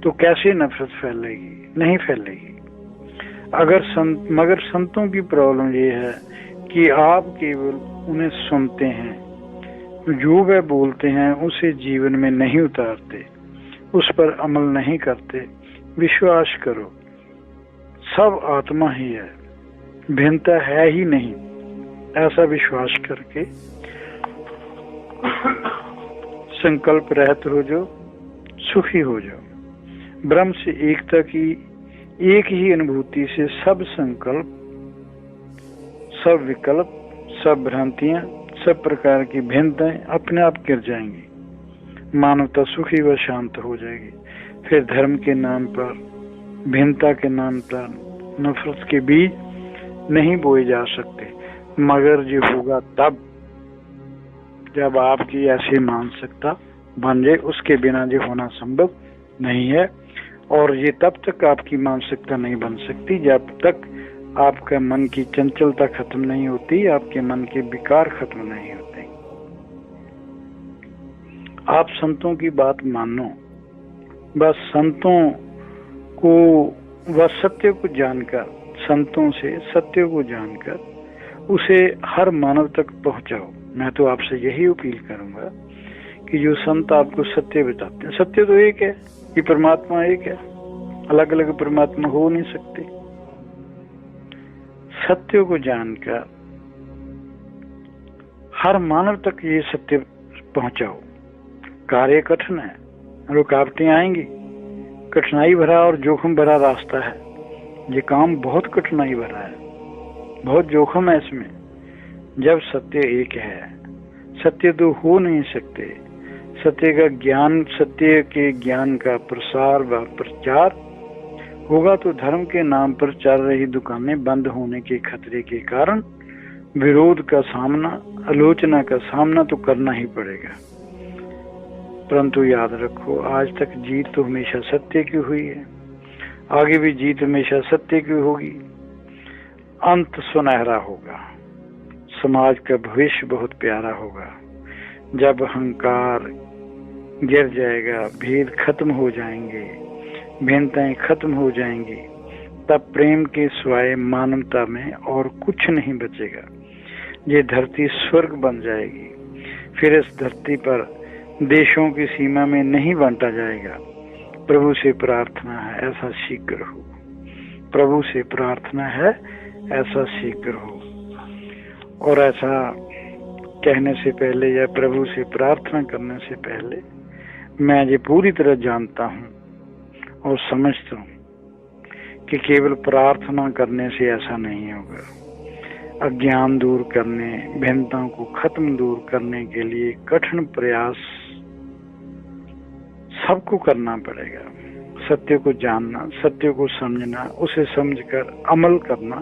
तो कैसे नफरत फैलेगी? नहीं फैलेगी। मगर संतों की प्रॉब्लम ये है कि आप केवल उन्हें सुनते हैं, जो वह बोलते हैं उसे जीवन में नहीं उतारते, उस पर अमल नहीं करते। विश्वास करो, सब आत्मा ही है, भिन्नता है ही नहीं। ऐसा विश्वास करके संकल्प रहित हो जाओ, सुखी हो जाओ। ब्रह्म से एकता की एक ही अनुभूति से सब संकल्प, सब विकल्प, सब भ्रांतियां, सब प्रकार की भिन्नताएं अपने आप गिर जाएंगी। मानवता सुखी व शांत हो जाएगी। फिर धर्म के नाम पर, भिन्नता के नाम पर नफरत के बीज नहीं बोए जा सकते। मगर जो होगा तब जब आपकी ऐसी मानसिकता बन जाए, उसके बिना जो होना संभव नहीं है। और ये तब तक आपकी मानसिकता नहीं बन सकती जब तक आपका मन की चंचलता खत्म नहीं होती, आपके मन के विकार खत्म नहीं होते। आप संतों की बात मानो, बस संतों को, बस सत्य को जानकर, संतों से सत्य को जानकर उसे हर मानव तक पहुंचाओ। मैं तो आपसे यही अपील करूंगा कि जो संत आपको सत्य बताते हैं, सत्य तो एक है कि परमात्मा एक है, अलग अलग परमात्मा हो नहीं सकते। सत्य को जानकर हर मानव तक ये सत्य पहुंचाओ। कार्य कठिन है, रुकावटें आएंगी, कठिनाई भरा और जोखिम भरा रास्ता है। ये काम बहुत कठिनाई भरा है, बहुत जोखिम है इसमें। जब सत्य एक है, सत्य तो हो नहीं सकते। सत्य का ज्ञान, सत्य के ज्ञान का प्रसार व प्रचार होगा तो धर्म के नाम पर चल रही दुकानें बंद होने के खतरे के कारण विरोध का सामना, आलोचना का सामना तो करना ही पड़ेगा। परंतु याद रखो, आज तक जीत तो हमेशा सत्य की हुई है, आगे भी जीत हमेशा सत्य की होगी। अंत सुनहरा होगा, समाज का भविष्य बहुत प्यारा होगा। जब अहंकार गिर जाएगा, भेद खत्म हो जाएंगे, भिन्नताएं खत्म हो जाएंगी, तब प्रेम के सिवाय मानवता में और कुछ नहीं बचेगा। ये धरती स्वर्ग बन जाएगी। फिर इस धरती पर देशों की सीमा में नहीं बांटा जाएगा। प्रभु से प्रार्थना है ऐसा शीघ्र हो, प्रभु से प्रार्थना है ऐसा शीघ्र हो। और ऐसा कहने से पहले या प्रभु से प्रार्थना करने से पहले मैं ये पूरी तरह जानता हूँ और समझता हूँ कि केवल प्रार्थना करने से ऐसा नहीं होगा। अज्ञान दूर करने, भिन्नताओं को खत्म दूर करने के लिए कठिन प्रयास सबको करना पड़ेगा। सत्य को जानना, सत्य को समझना, उसे समझकर अमल करना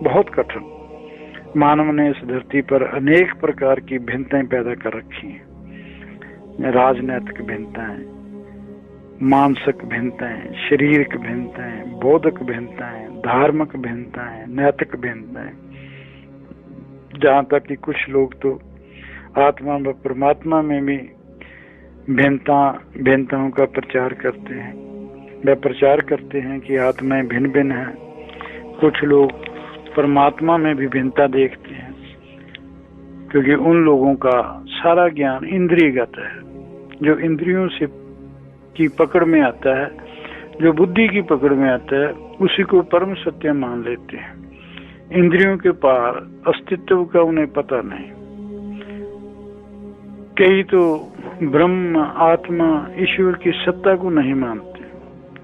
बहुत कठिन। मानव ने इस धरती पर अनेक प्रकार की भिन्नताएं पैदा कर रखी हैं। राजनैतिक भिन्नताएं, मानसिक भिन्नताएं, शारीरिक भिन्नताएं, बौद्धिक भिन्नताएं, धार्मिक भिन्नताएं, नैतिक भिन्नताएं, जहाँ तक कि कुछ लोग तो आत्मा व परमात्मा में भी भिन्नताओं का प्रचार करते हैं। वे प्रचार करते हैं कि आत्माएं भिन्न भिन्न हैं। कुछ लोग परमात्मा में भी भिन्नता देखते हैं, क्योंकि उन लोगों का सारा ज्ञान इंद्रियगत है। जो इंद्रियों से की पकड़ में आता है, जो बुद्धि की पकड़ में आता है, उसी को परम सत्य मान लेते हैं। इंद्रियों के पार अस्तित्व का उन्हें पता नहीं। कई तो ब्रह्म, आत्मा, ईश्वर की सत्ता को नहीं मानते,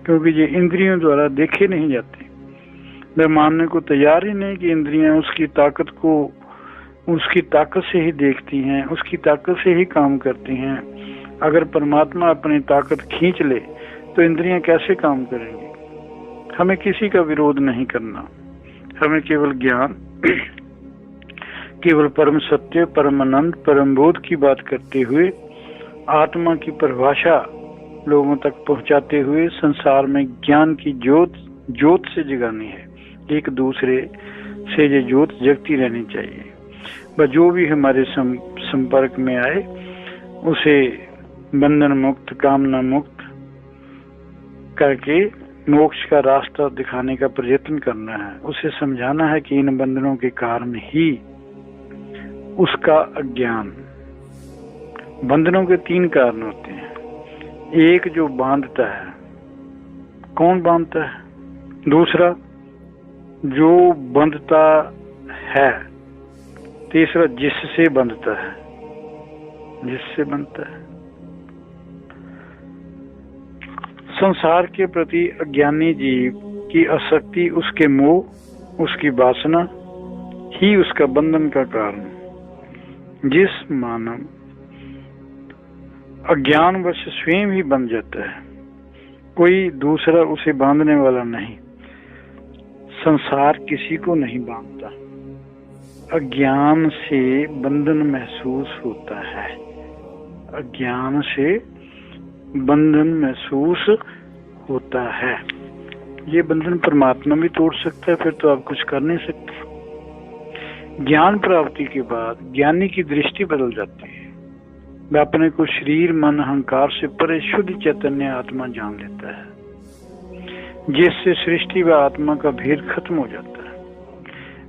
क्योंकि ये इंद्रियों द्वारा देखे नहीं जाते। वे मानने को तैयार ही नहीं कि इंद्रियां उसकी ताकत को, उसकी ताकत से ही देखती हैं, उसकी ताकत से ही काम करती हैं। अगर परमात्मा अपनी ताकत खींच ले तो इंद्रियां कैसे काम करेंगी? हमें किसी का विरोध नहीं करना, हमें केवल ज्ञान, केवल परम सत्य, परम आनंद, परम बोध की बात करते हुए, आत्मा की परिभाषा लोगों तक पहुंचाते हुए संसार में ज्ञान की ज्योत से जगानी है। एक दूसरे से ये ज्योत जगती रहनी चाहिए। बस जो भी हमारे संपर्क में आए उसे बंधन मुक्त, कामना मुक्त करके मोक्ष का रास्ता दिखाने का प्रयत्न करना है। उसे समझाना है कि इन बंधनों के कारण ही उसका अज्ञान। बंधनों के 3 कारण होते हैं। एक जो बांधता है, कौन बांधता है? दूसरा जो बंधता है, तीसरा जिससे बंधता है, जिससे बंधता है। संसार के प्रति अज्ञानी जीव की आसक्ति, उसके मोह, उसकी वासना ही उसका बंधन का कारण। जिस मानव अज्ञानवश स्वयं ही बंध जाता है, कोई दूसरा उसे बांधने वाला नहीं। संसार किसी को नहीं बांधता। अज्ञान से बंधन महसूस होता है, अज्ञान से बंधन महसूस होता है। ये बंधन परमात्मा भी तोड़ सकता है, फिर तो आप कुछ कर नहीं सकते। ज्ञान प्राप्ति के बाद ज्ञानी की दृष्टि बदल जाती है। वह अपने को शरीर मन अहंकार से परे शुद्ध चैतन्य आत्मा जान लेता है, जिससे सृष्टि व आत्मा का भेद खत्म हो जाता है,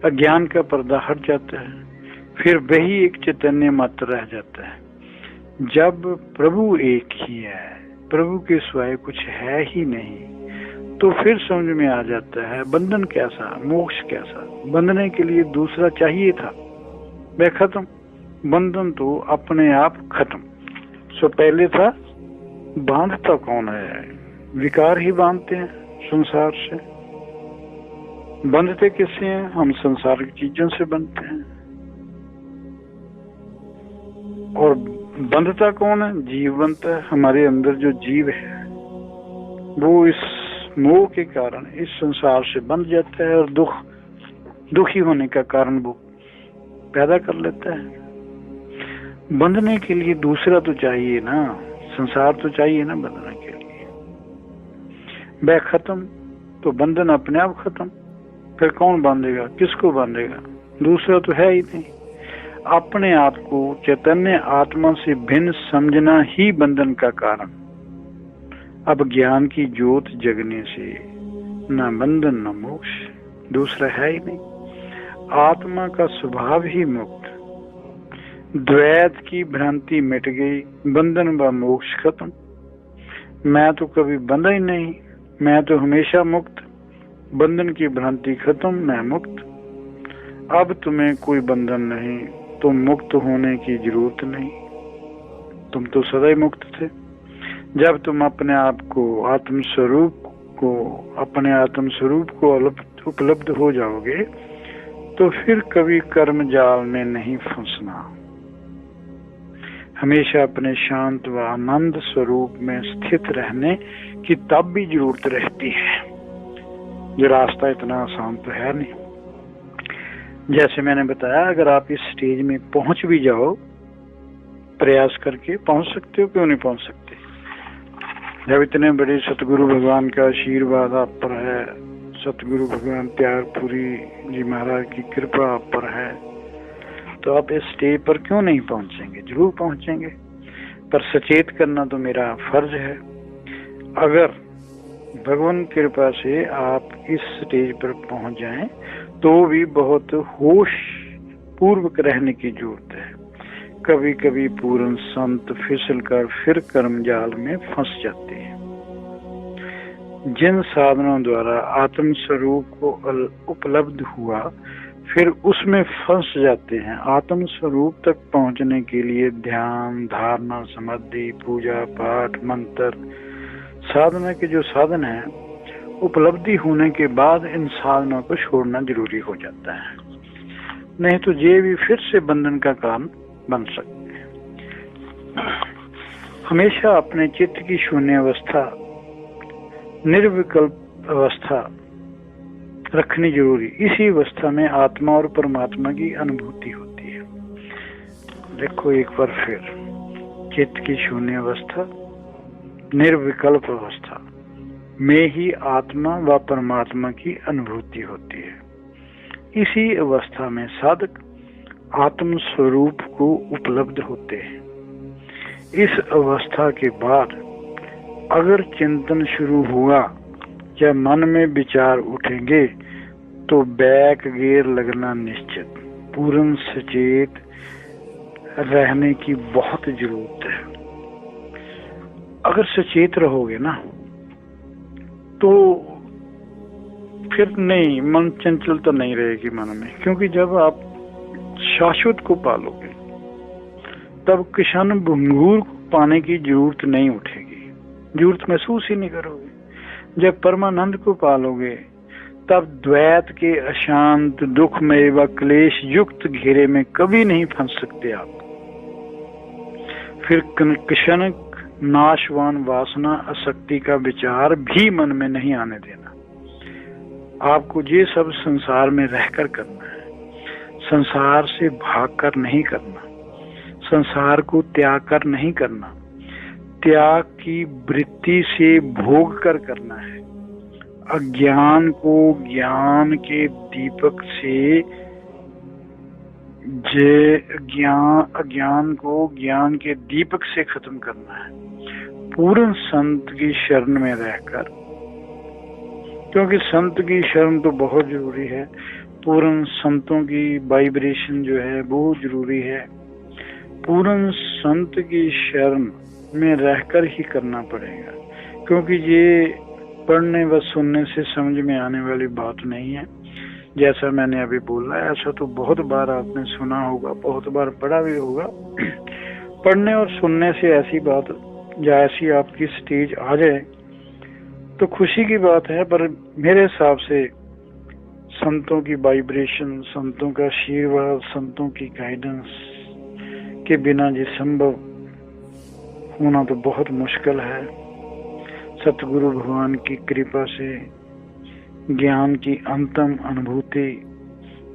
अज्ञान का पर्दा हट जाता है, फिर वही एक चैतन्य मात्र रह जाता है। जब प्रभु एक ही है, प्रभु के सिवाय कुछ है ही नहीं, तो फिर समझ में आ जाता है बंधन कैसा, मोक्ष कैसा। बंधने के लिए दूसरा चाहिए था, वह खत्म। बंधन तो अपने आप खत्म। सो पहले था बांधता कौन है, विकार ही बांधते हैं संसार से। बंधते किससे हैं? हम संसार की चीजों से बंधते हैं। और बंधता कौन है? जीव बनता है। हमारे अंदर जो जीव है वो इस मोह के कारण इस संसार से बंध जाता है और दुखी होने का कारण वो पैदा कर लेता है। बंधने के लिए दूसरा तो चाहिए ना, संसार तो चाहिए ना बंधने के लिए। वह खत्म तो बंधन अपने आप खत्म। फिर कौन बांधेगा, किसको बांधेगा? दूसरा तो है ही नहीं। अपने आप को चैतन्य आत्मा से भिन्न समझना ही बंधन का कारण। अब ज्ञान की ज्योत जगने से न बंधन न मोक्ष, दूसरा है ही नहीं। आत्मा का स्वभाव ही मुक्त। द्वैत की भ्रांति मिट गई, बंधन व मोक्ष खत्म। मैं तो कभी बंधा ही नहीं, मैं तो हमेशा मुक्त। बंधन की भ्रांति खत्म, मैं मुक्त। अब तुम्हें कोई बंधन नहीं, तुम मुक्त होने की जरूरत नहीं, तुम तो सदा ही मुक्त थे। जब तुम अपने आप को आत्म स्वरूप को उपलब्ध हो जाओगे तो फिर कभी कर्म जाल में नहीं फंसना। हमेशा अपने शांत व आनंद स्वरूप में स्थित रहने की तब भी जरूरत रहती है। ये रास्ता इतना आसान तो है नहीं। जैसे मैंने बताया, अगर आप इस स्टेज में पहुंच भी जाओ, प्रयास करके पहुंच सकते हो, क्यों नहीं पहुंच सकते? जब इतने बड़े सतगुरु भगवान का आशीर्वाद आप पर है, सतगुरु भगवान त्यागपुरी जी महाराज की कृपा आप पर है, तो आप इस स्टेज पर क्यों नहीं पहुंचेंगे? जरूर पहुंचेंगे। पर सचेत करना तो मेरा फर्ज है। अगर भगवान कृपा से आप इस स्टेज पर पहुंच जाएं तो भी बहुत होश पूर्वक रहने की जरूरत है। कभी कभी पूर्ण संत फिसल कर फिर कर्म जाल में फंस जाते हैं। जिन साधनों द्वारा आत्म स्वरूप को उपलब्ध हुआ, फिर उसमें फंस जाते हैं। आत्म स्वरूप तक पहुंचने के लिए ध्यान, धारणा, समाधि, पूजा पाठ, मंत्र, साधना के जो साधन है, उपलब्धि होने के बाद इन साधनों को छोड़ना जरूरी हो जाता है। नहीं तो ये भी फिर से बंधन का कारण बन सकते हैं। हमेशा अपने चित्त की शून्य अवस्था, निर्विकल्प अवस्था रखनी जरूरी। इसी अवस्था में आत्मा और परमात्मा की अनुभूति होती है। देखो एक बार फिर, चित्त की शून्य अवस्था, निर्विकल्प अवस्था में ही आत्मा व परमात्मा की अनुभूति होती है। इसी अवस्था में साधक आत्म स्वरूप को उपलब्ध होते हैं। इस अवस्था के बाद अगर चिंतन शुरू हुआ या मन में विचार उठेंगे तो बैक गियर लगना निश्चित। पूर्ण सचेत रहने की बहुत जरूरत है। अगर सचेत रहोगे ना तो फिर नहीं, मन चंचलता नहीं रहेगी मन में, क्योंकि जब आप शाश्वत को पालोगे तब क्षण भंगुर को पाने की जरूरत नहीं उठेगी, जरूरत महसूस ही नहीं करोगे। जब परमानंद को पालोगे तब द्वैत के अशांत, दुखमय व क्लेश युक्त घेरे में कभी नहीं फंस सकते आप। फिर क्षण नाशवान वासना, आसक्ति का विचार भी मन में नहीं आने देना। आपको ये सब संसार में रहकर करना है, संसार से भागकर नहीं करना, संसार को त्याग कर नहीं करना, त्याग की वृत्ति से भोग कर करना है। अज्ञान को ज्ञान के दीपक से जे अज्ञान को ज्ञान के दीपक से खत्म करना है, पूर्ण संत की शरण में रहकर, क्योंकि संत की शरण तो बहुत जरूरी है। पूर्ण संतों की वाइब्रेशन जो है बहुत जरूरी है। पूर्ण संत की शरण में रहकर ही करना पड़ेगा, क्योंकि ये पढ़ने व सुनने से समझ में आने वाली बात नहीं है। जैसा मैंने अभी बोला, ऐसा तो बहुत बार आपने सुना होगा, बहुत बार पढ़ा भी होगा। पढ़ने और सुनने से ऐसी बात या ऐसी आपकी स्टेज आ जाए तो खुशी की बात है, पर मेरे हिसाब से संतों की वाइब्रेशन, संतों का आशीर्वाद, संतों की गाइडेंस के बिना ये संभव होना तो बहुत मुश्किल है। सतगुरु भगवान की कृपा से ज्ञान की अंतम अनुभूति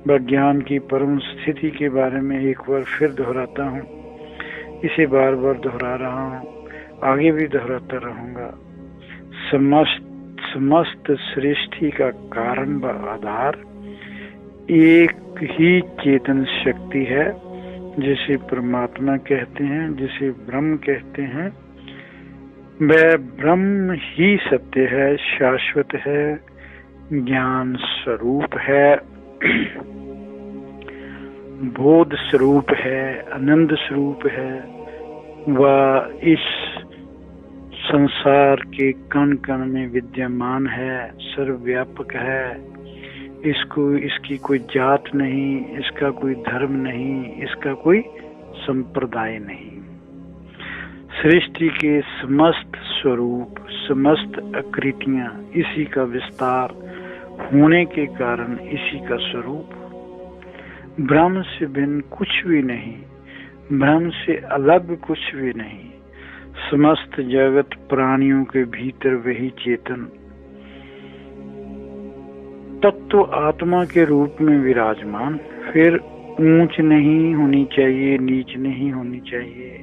व ज्ञान की परम स्थिति के बारे में एक बार फिर दोहराता हूँ। इसे बार बार दोहरा रहा हूँ, आगे भी दोहराता रहूंगा। समस्त सृष्टि का कारण व आधार एक ही चेतन शक्ति है, जिसे परमात्मा कहते हैं, जिसे ब्रह्म कहते हैं। वह ब्रह्म ही सत्य है, शाश्वत है, ज्ञान स्वरूप है, बोध स्वरूप है, आनंद स्वरूप है। वह इस संसार के कण कण में विद्यमान है, सर्वव्यापक है। इसकी कोई जात नहीं, इसका कोई धर्म नहीं, इसका कोई संप्रदाय नहीं। सृष्टि के समस्त स्वरूप, समस्त आकृतियां इसी का विस्तार होने के कारण इसी का स्वरूप। ब्रह्म से भिन्न कुछ भी नहीं, ब्रह्म से अलग कुछ भी नहीं। समस्त जगत प्राणियों के भीतर वही चेतन तत्व आत्मा के रूप में विराजमान। फिर ऊंच नहीं होनी चाहिए, नीच नहीं होनी चाहिए।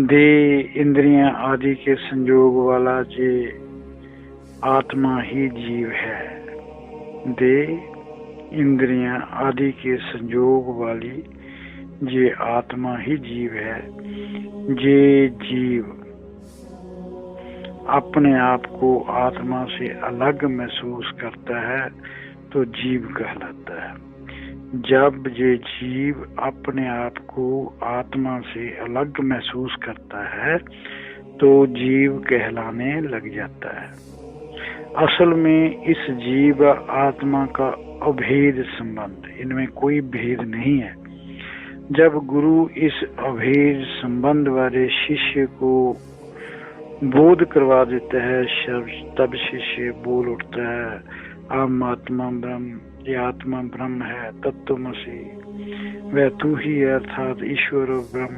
देह इंद्रियां आदि के संयोग वाला जे आत्मा ही जीव है। देह इंद्रियां आदि के संयोग वाली जे आत्मा ही जीव है। जे जीव अपने आप को आत्मा से अलग महसूस करता है तो जीव कहलाता है। जब ये जीव अपने आप को आत्मा से अलग महसूस करता है तो जीव कहलाने लग जाता है। असल में इस जीव आत्मा का अभेद संबंध, इनमें कोई भेद नहीं है। जब गुरु इस अभेद संबंध वाले शिष्य को बोध करवा देता है, तब शिष्य बोल उठता है, आम आत्मा ब्रह्म, ये आत्मा ब्रह्म है, तत्वमसि, वह तू ही है, अर्थात ईश्वर और ब्रह्म,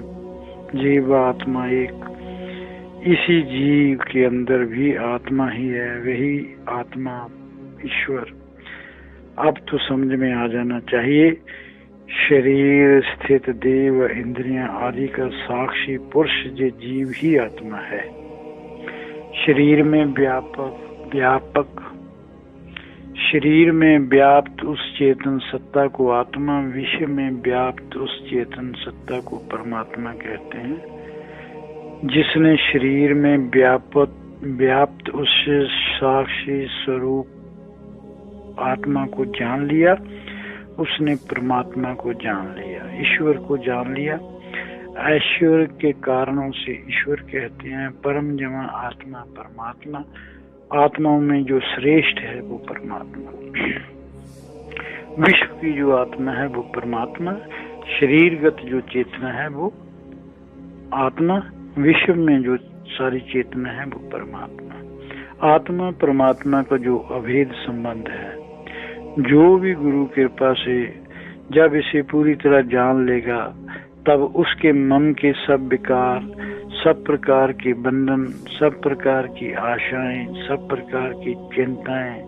जीव आत्मा एक। इसी जीव के अंदर भी आत्मा ही है, वही आत्मा ईश्वर। अब तो समझ में आ जाना चाहिए, शरीर स्थित देव इंद्रियां आदि का साक्षी पुरुष जो जीव ही आत्मा है। शरीर में शरीर में व्याप्त उस चेतन सत्ता को आत्मा, विश्व में व्याप्त उस चेतन सत्ता को परमात्मा कहते हैं। जिसने शरीर में व्याप्त उस साक्षी स्वरूप आत्मा को जान लिया, उसने परमात्मा को जान लिया, ईश्वर को जान लिया। ऐश्वर्य के कारणों से ईश्वर कहते हैं। परम जमा आत्मा परमात्मा, आत्माओं में जो श्रेष्ठ है वो परमात्मा। विश्व की जो आत्मा है वो परमात्मा, शरीरगत जो चेतना है वो आत्मा, विश्व में जो सारी चेतना है वो परमात्मा। आत्मा परमात्मा का जो अभेद संबंध है, जो भी गुरु कृपा से जब इसे पूरी तरह जान लेगा, तब उसके मन के सब विकार, सब प्रकार के बंधन, सब प्रकार की आशाएं, सब प्रकार की चिंताएं,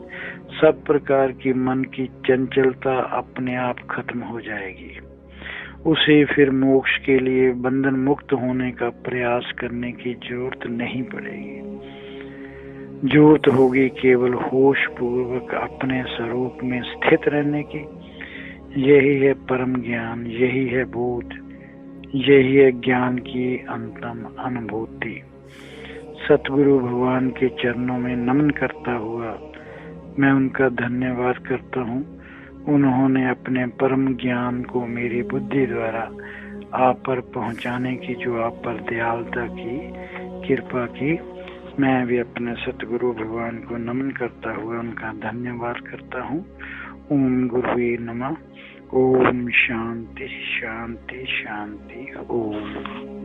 सब प्रकार की मन की चंचलता अपने आप खत्म हो जाएगी। उसे फिर मोक्ष के लिए बंधन मुक्त होने का प्रयास करने की जरूरत नहीं पड़ेगी। जरूरत होगी केवल होश पूर्वक अपने स्वरूप में स्थित रहने की, यही है परम ज्ञान, यही है बोध, यही है ज्ञान की अंतम अनुभूति। सतगुरु भगवान के चरणों में नमन करता हुआ मैं उनका धन्यवाद करता हूँ। उन्होंने अपने परम ज्ञान को मेरी बुद्धि द्वारा आप पर पहुँचाने की जो आप पर दयालुता की, कृपा की, मैं भी अपने सतगुरु भगवान को नमन करता हुआ उनका धन्यवाद करता हूँ। ओम गुरुवे नमः। ओम शांति शांति शांति। ओम।